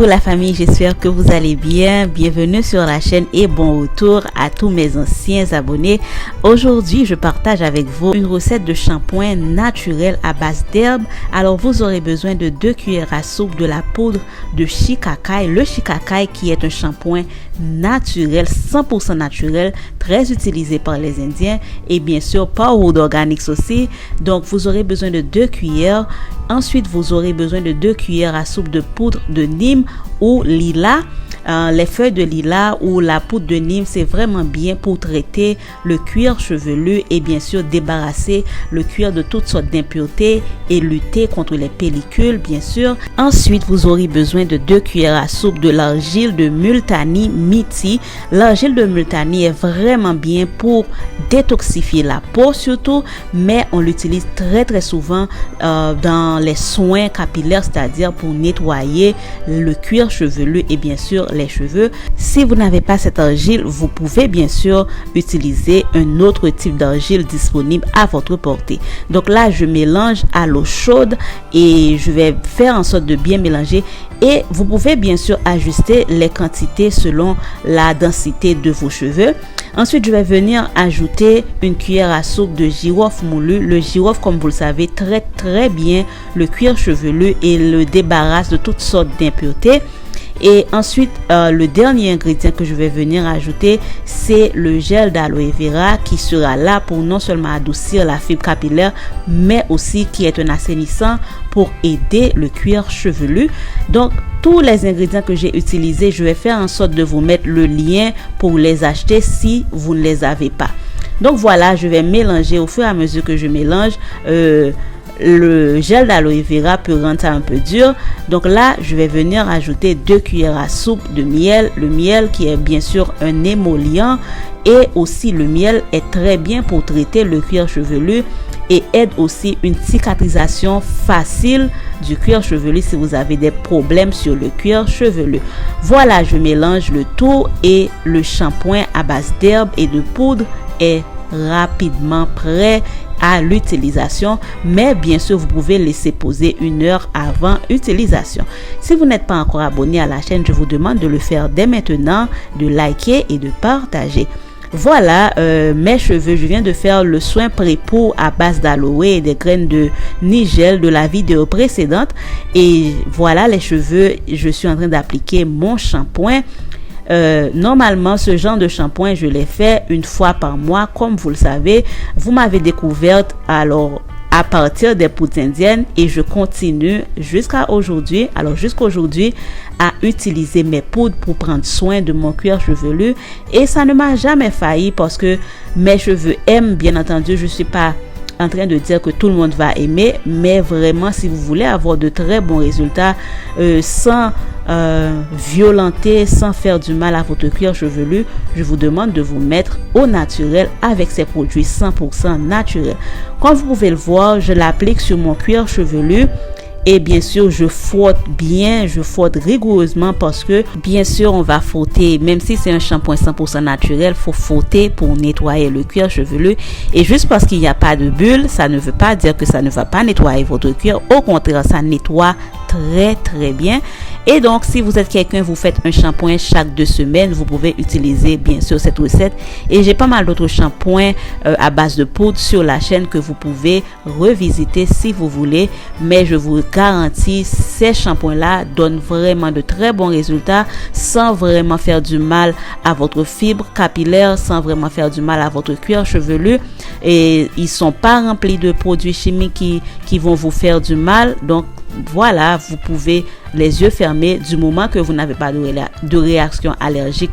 Coucou la famille, j'espère que vous allez bien. Bienvenue sur la chaîne et bon retour à tous mes anciens abonnés. Aujourd'hui, je partage avec vous une recette de shampoing naturel à base d'herbes. Alors, vous aurez besoin de 2 cuillères à soupe de la poudre de shikakai. Le shikakai qui est un shampoing naturel, 100% naturel, très utilisé par les Indiens et bien sûr Powerwood Organics aussi. Donc, vous aurez besoin de 2 cuillères. Ensuite, vous aurez besoin de 2 cuillères à soupe de poudre de Neem ou lilas. Les feuilles de lilas ou la poudre de Neem, c'est vraiment bien pour traiter le cuir chevelu et bien sûr débarrasser le cuir de toutes sortes d'impuretés et lutter contre les pellicules, bien sûr. Ensuite, vous aurez besoin de 2 cuillères à soupe de l'argile de Multani Miti. L'argile de Multani est vraiment bien pour détoxifier la peau surtout, mais on l'utilise très souvent dans les soins capillaires, c'est-à-dire pour nettoyer le cuir chevelu et bien sûr les cheveux. Si vous n'avez pas cette argile, vous pouvez bien sûr utiliser un autre type d'argile disponible à votre portée. Donc là, je mélange à l'eau chaude et je vais faire en sorte de bien mélanger et vous pouvez bien sûr ajuster les quantités selon la densité de vos cheveux. Ensuite, je vais venir ajouter une cuillère à soupe de girofle moulu. Le girofle, comme vous le savez, traite très bien le cuir chevelu et le débarrasse de toutes sortes d'impuretés. Et ensuite, le dernier ingrédient que je vais venir ajouter, c'est le gel d'aloe vera qui sera là pour non seulement adoucir la fibre capillaire, mais aussi qui est un assainissant pour aider le cuir chevelu. Donc, tous les ingrédients que j'ai utilisés, je vais faire en sorte de vous mettre le lien pour les acheter si vous ne les avez pas. Donc voilà, je vais mélanger au fur et à mesure que je mélange. Le gel d'aloe vera peut rendre ça un peu dur. Donc là, je vais venir ajouter 2 cuillères à soupe de miel. Le miel qui est bien sûr un émollient. Et aussi le miel est très bien pour traiter le cuir chevelu et aide aussi une cicatrisation facile du cuir chevelu si vous avez des problèmes sur le cuir chevelu. Voilà, je mélange le tout et le shampoing à base d'herbes et de poudre est rapidement prêt à l'utilisation, mais bien sûr vous pouvez laisser poser 1 heure avant utilisation. Si vous n'êtes pas encore abonné à la chaîne, je vous demande de le faire dès maintenant, de liker et de partager. Voilà mes cheveux, je viens de faire le soin pré-peau à base d'aloe et des graines de nigel de la vidéo précédente et voilà les cheveux, je suis en train d'appliquer mon shampoing. Normalement ce genre de shampoing je l'ai fait 1 fois par mois, comme vous le savez. Vous m'avez découverte alors à partir des poudres indiennes et je continue jusqu'à aujourd'hui à utiliser mes poudres pour prendre soin de mon cuir chevelu et ça ne m'a jamais failli parce que mes cheveux aiment, bien entendu. Je suis pas en train de dire que tout le monde va aimer, mais vraiment si vous voulez avoir de très bons résultats sans violenter, sans faire du mal à votre cuir chevelu, je vous demande de vous mettre au naturel avec ces produits 100% naturels. Comme vous pouvez le voir, je l'applique sur mon cuir chevelu. Et bien sûr, je frotte bien, je frotte rigoureusement parce que bien sûr, on va frotter, même si c'est un shampoing 100% naturel, faut frotter pour nettoyer le cuir chevelu. Et juste parce qu'il n'y a pas de bulle, ça ne veut pas dire que ça ne va pas nettoyer votre cuir. Au contraire, ça nettoie très bien. Et donc, si vous êtes quelqu'un, vous faites un shampoing chaque 2 semaines, vous pouvez utiliser bien sûr cette recette. Et j'ai pas mal d'autres shampoings à base de poudre sur la chaîne que vous pouvez revisiter si vous voulez. Mais je vous garantis, ces shampoings-là donnent vraiment de très bons résultats sans vraiment faire du mal à votre fibre capillaire, sans vraiment faire du mal à votre cuir chevelu. Et ils sont pas remplis de produits chimiques qui vont vous faire du mal. Donc, voilà, vous pouvez les yeux fermés du moment que vous n'avez pas de réaction allergique,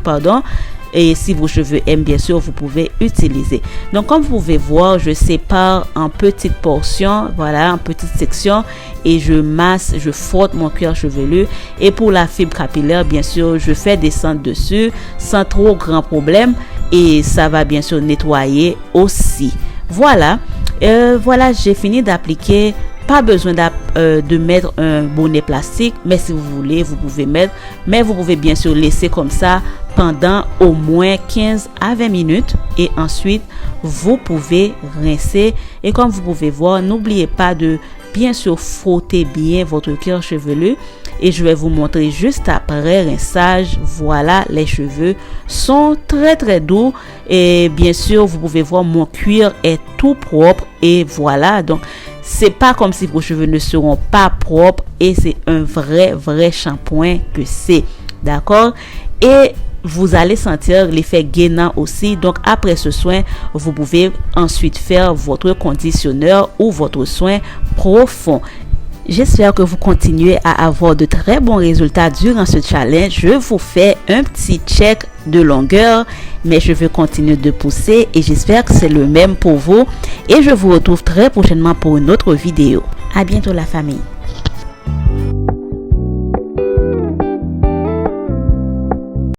et si vos cheveux aiment, bien sûr, vous pouvez utiliser. Donc, comme vous pouvez voir, je sépare en petites portions, voilà, en petites sections, et je masse, je frotte mon cuir chevelu. Et pour la fibre capillaire, bien sûr, je fais descendre dessus sans trop grand problème, et ça va bien sûr nettoyer aussi. Voilà, j'ai fini d'appliquer. Pas besoin de mettre un bonnet plastique, mais si vous voulez, vous pouvez mettre, mais vous pouvez bien sûr laisser comme ça pendant au moins 15 à 20 minutes et ensuite vous pouvez rincer. Et comme vous pouvez voir, n'oubliez pas de bien sûr frotter bien votre cuir chevelu et je vais vous montrer juste après rinçage. Voilà, les cheveux sont très doux et bien sûr vous pouvez voir mon cuir est tout propre et voilà, donc c'est pas comme si vos cheveux ne seront pas propres et c'est un vrai shampoing que c'est, d'accord? Et vous allez sentir l'effet gainant aussi. Donc après ce soin, vous pouvez ensuite faire votre conditionneur ou votre soin profond. J'espère que vous continuez à avoir de très bons résultats durant ce challenge. Je vous fais un petit check de longueur, mais je veux continuer de pousser et j'espère que c'est le même pour vous. Et je vous retrouve très prochainement pour une autre vidéo. À bientôt la famille.